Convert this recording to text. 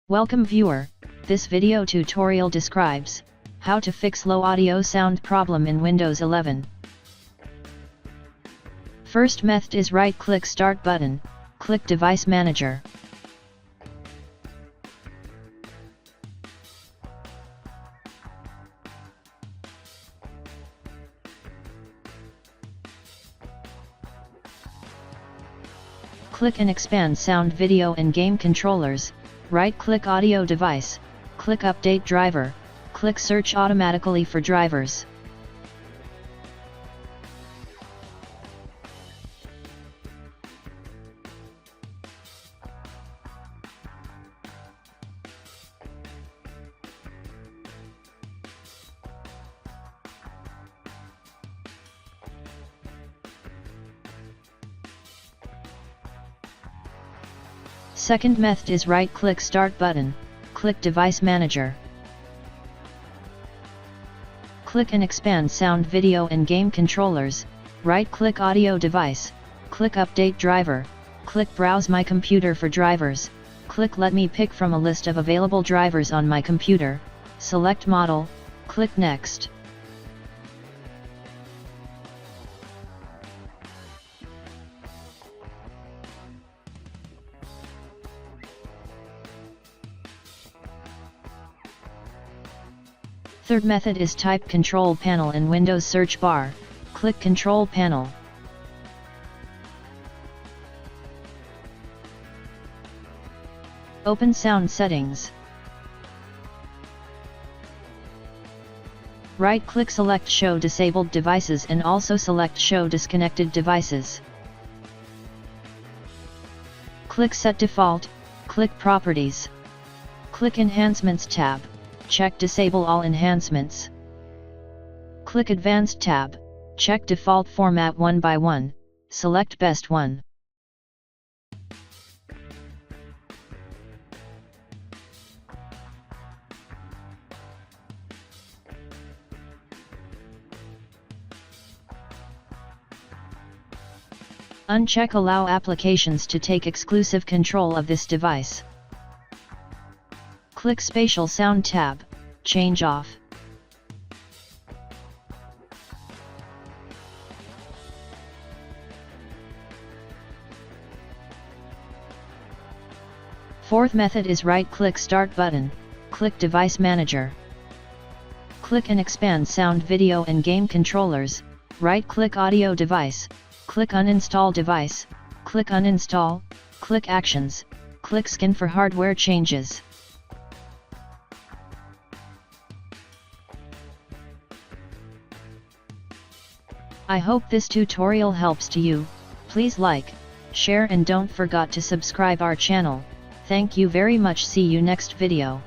Welcome viewer, this video tutorial describes how to fix low audio sound problem in Windows 11. First method is right-click Start button, click Device Manager. Click and expand Sound, Video and Game Controllers. Right-click Audio Device, click Update Driver, click Search automatically for drivers. Second method is right-click Start button, click Device Manager. Click and expand Sound, Video and Game Controllers, right-click Audio Device, click Update Driver, click Browse My Computer for drivers, click Let me pick from a list of available drivers on my computer, select Model, click Next. Third method is type Control Panel in Windows search bar, click Control Panel. Open Sound Settings. Right-click select Show Disabled Devices and also select Show Disconnected Devices. Click Set Default, click Properties. Click Enhancements tab. Check Disable all enhancements. Click Advanced tab, check Default Format 1 by 1, select Best one. Uncheck Allow applications to take exclusive control of this device. Click Spatial Sound tab, change off. Fourth method is right-click Start button, click Device Manager. Click and expand Sound, Video and Game Controllers, right-click Audio Device, click Uninstall Device, click Uninstall, click Actions, click Scan for hardware changes. I hope this tutorial helps to you. Please like, share and don't forget to subscribe our channel. Thank you very much. See you next video.